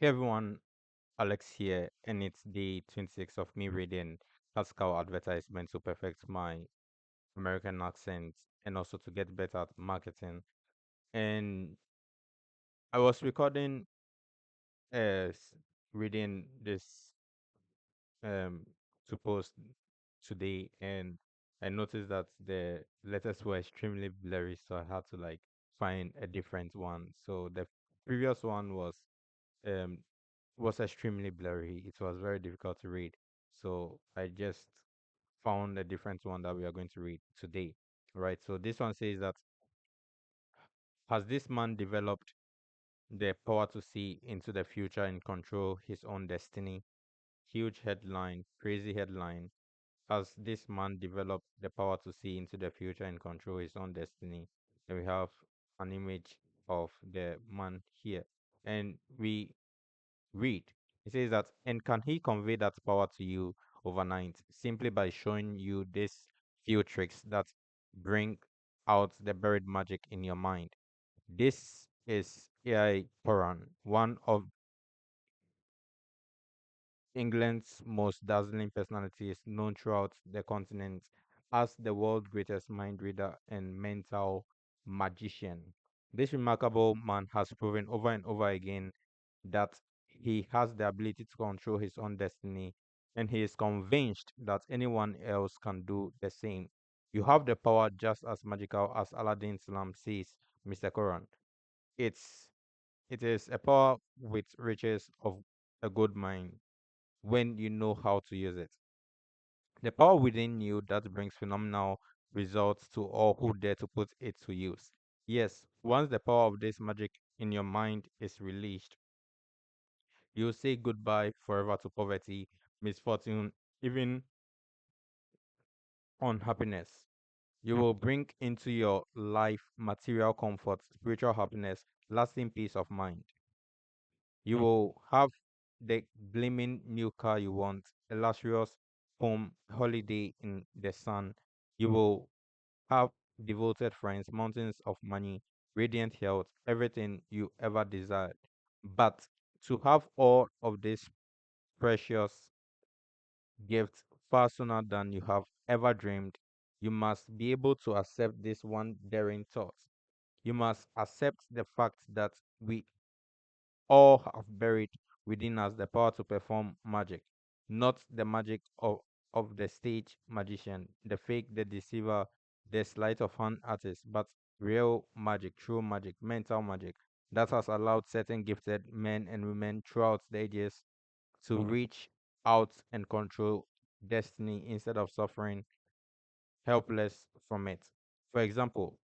Hey everyone, Alex here, and it's day 26 of me reading classical advertisements to perfect my American accent and also to get better at marketing. And I was recording reading this um to post today, and I noticed that the letters were extremely blurry, so I had to like find a different one. So the previous one um was extremely blurry. It was very difficult to read. So I just found a different one that we are going to read today. Right. So this one says that, has this man developed the power to see into the future and control his own destiny? Huge headline, crazy headline. Has this man developed the power to see into the future and control his own destiny? And we have an image of the man here. And we read. It says that, and can he convey that power to you overnight simply by showing you these few tricks that bring out the buried magic in your mind? This is AI Quran, one of England's most dazzling personalities, known throughout the continent as the world's greatest mind reader and mental magician. This remarkable man has proven over and over again that he has the ability to control his own destiny, and he is convinced that anyone else can do the same. You have the power just as magical as Aladdin's lamp, says Mr. Koran. It's it is a power with riches of a good mind when you know how to use it. The power within you that brings phenomenal results to all who dare to put it to use. Yes, once the power of this magic in your mind is released, you say goodbye forever to poverty, misfortune, even unhappiness. You will bring into your life material comfort, spiritual happiness, lasting peace of mind. You will have the gleaming new car you want, a luxurious home, holiday in the sun. You will have devoted friends, mountains of money, radiant health, everything you ever desired. But to have all of this precious gift far sooner than you have ever dreamed, you must be able to accept this one daring thought. You must accept the fact that we all have buried within us the power to perform magic, not the magic of the stage magician, the fake, the deceiver, the sleight of hand artist, but real magic, true magic, mental magic that has allowed certain gifted men and women throughout the ages to reach out and control destiny instead of suffering helpless from it. For example,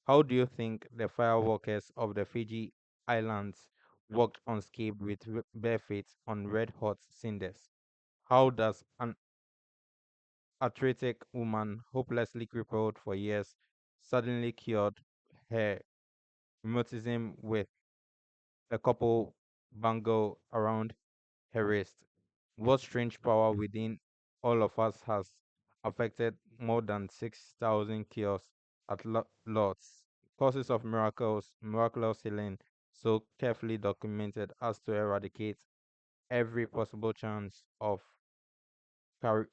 how do you think the fireworkers of the Fiji Islands walked unscathed with bare feet on red hot cinders? How does an arthritic woman, hopelessly crippled for years, suddenly cured her rheumatism with a couple bangle around her wrist? What strange power within all of us has affected more than 6,000 cures at lots? Causes of miracles, miraculous healing, so carefully documented as to eradicate every possible chance of char-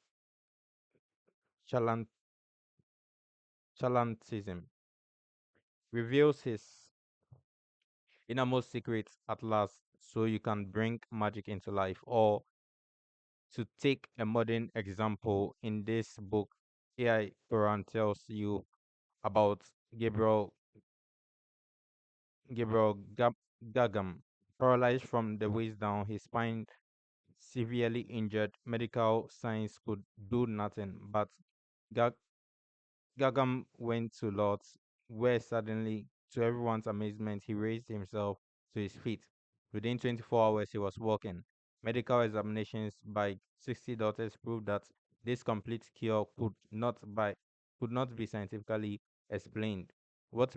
chalant- charlatanism. Reveals his innermost secrets at last so you can bring magic into life. Or to take a modern example, in this book, AI Quran tells you about Gabriel Gagam, paralyzed from the waist down, his spine severely injured. Medical science could do nothing, but Gag- Gagam went to Lord's, where suddenly, to everyone's amazement, he raised himself to his feet. Within 24 hours, he was walking. Medical examinations by 60 doctors proved that this complete cure could not be scientifically explained. What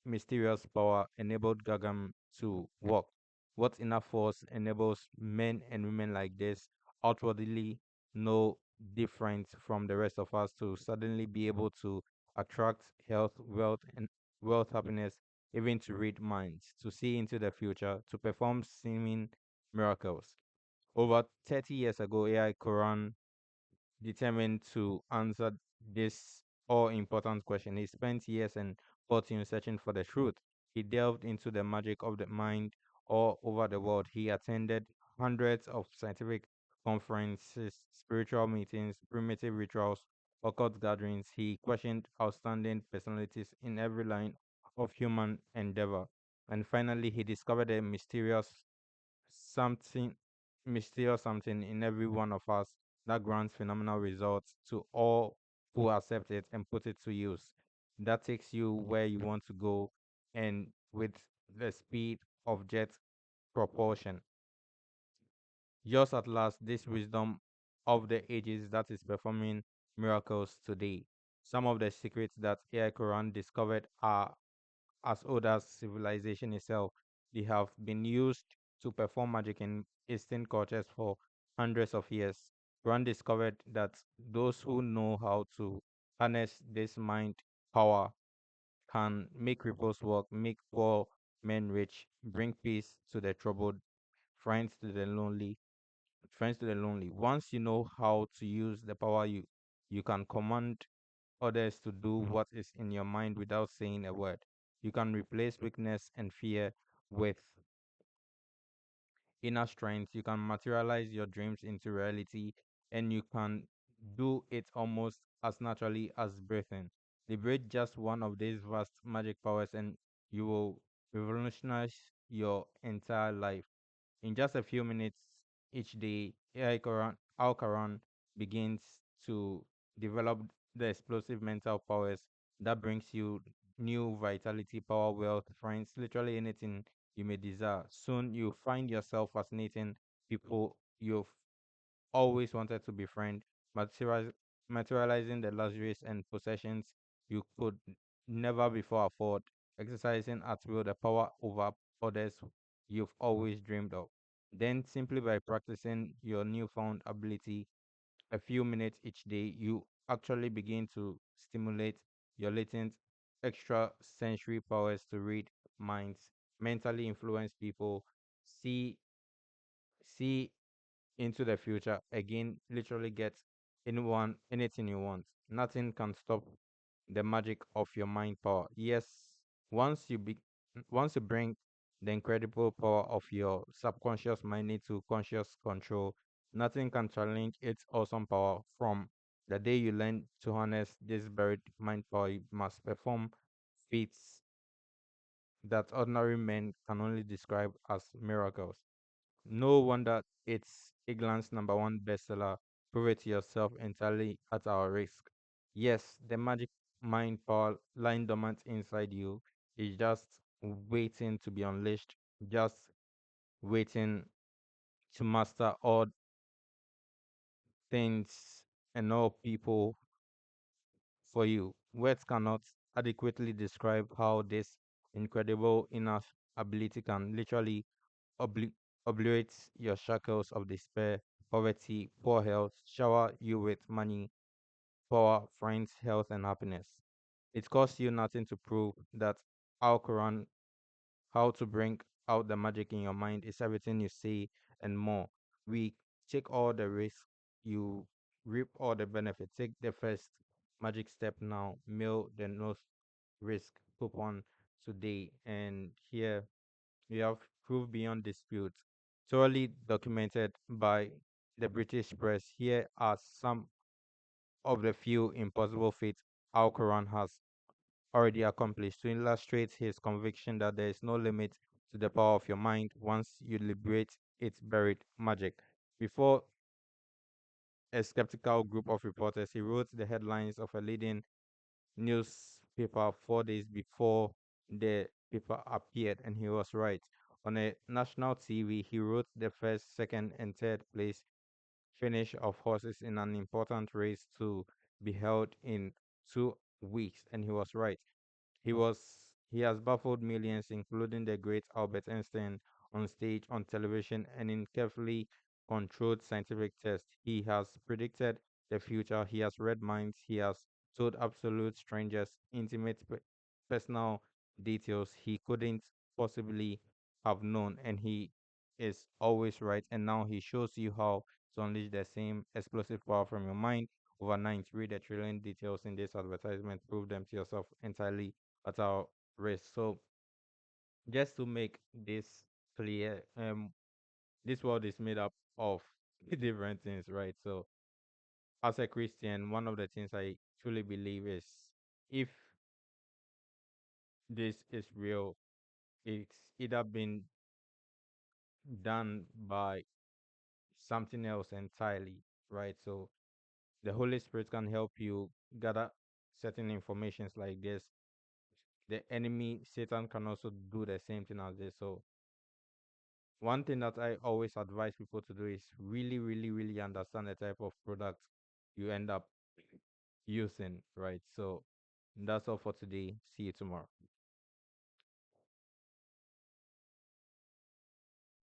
mysterious power enabled Gagam to walk? What inner force enables men and women like this, outwardly no different from the rest of us, to suddenly be able to attract health, happiness, even to read minds, to see into the future, to perform seeming miracles. Over 30 years ago, AI Quran determined to answer this all important question. He spent years and fortune searching for the truth. He delved into the magic of the mind all over the world. He attended hundreds of scientific conferences, spiritual meetings, primitive rituals, occult gatherings. He questioned outstanding personalities in every line of human endeavor. And finally, he discovered a something mysterious something in every one of us that grants phenomenal results to all who accept it and put it to use. That takes you where you want to go and with the speed of jet propulsion. Yours at last, this wisdom of the ages that is performing miracles today. Some of the secrets that AI Quran discovered are as old as civilization itself. They have been used to perform magic in Eastern cultures for hundreds of years. Rand discovered that those who know how to harness this mind power can make cripples walk, make poor men rich, bring peace to the troubled, friends to the lonely, friends to the lonely. Once you know how to use the power, you can command others to do what is in your mind without saying a word. You can replace weakness and fear with inner strength. You can materialize your dreams into reality, and you can do it almost as naturally as breathing. Liberate just one of these vast magic powers, and you will revolutionize your entire life. In just a few minutes each day, Al-Quran begins to develop the explosive mental powers that brings you new vitality, power, wealth, friends, literally anything you may desire. Soon you find yourself fascinating people you've always wanted to befriend, materialize, materializing the luxuries and possessions you could never before afford, exercising at will the power over others you've always dreamed of. Then, simply by practicing your newfound ability a few minutes each day, you actually begin to stimulate your latent extra sensory powers to read minds, mentally influence people, see see into the future again, literally get anything you want. Nothing can stop the magic of your mind power. Yes, once you be once you bring the incredible power of your subconscious mind into conscious control, nothing can challenge its awesome power. From the day you learn to harness this buried mind power, you must perform feats that ordinary men can only describe as miracles. No wonder it's England's number one bestseller. Prove it to yourself entirely at our risk. Yes, the magic mind power lying dormant inside you is just waiting to be unleashed, just waiting to master all things and all people for you. Words cannot adequately describe how this incredible inner ability can literally obli- obliterates your shackles of despair, poverty, poor health, shower you with money, power, friends, health, and happiness. It costs you nothing to prove that Al Quran, how to bring out the magic in your mind, is everything you say and more. We take all the risk, you reap all the benefit. Take the first magic step now, mail the no risk coupon today, and here we have proof beyond dispute, thoroughly documented by the British press. Here are some of the few impossible feats Al Quran has already accomplished to illustrate his conviction that there is no limit to the power of your mind once you liberate its buried magic. Before a skeptical group of reporters, he wrote the headlines of a leading newspaper 4 days before the paper appeared, and he was right. On a national TV, he wrote the first, second, and third place finish of horses in an important race to be held in 2 weeks, and he was right. He has baffled millions, including the great Albert Einstein, on stage, on television, and in carefully controlled scientific tests. He has predicted the future. He has read minds. He has told absolute strangers intimate personal details he couldn't possibly have known, and he is always right, and now he shows you how to unleash the same explosive power from your mind overnight. Read the trillion details in this advertisement, prove them to yourself entirely at our risk. So just to make this clear, this world is made up of different things, right? So as a Christian, one of the things I truly believe is if this is real, it's either been done by something else entirely, right? So the Holy Spirit can help you gather certain informations like this. The enemy, Satan, can also do the same thing as this. So one thing that I always advise people to do is really, really, really understand the type of product you end up using, right? So that's all for today. See you tomorrow.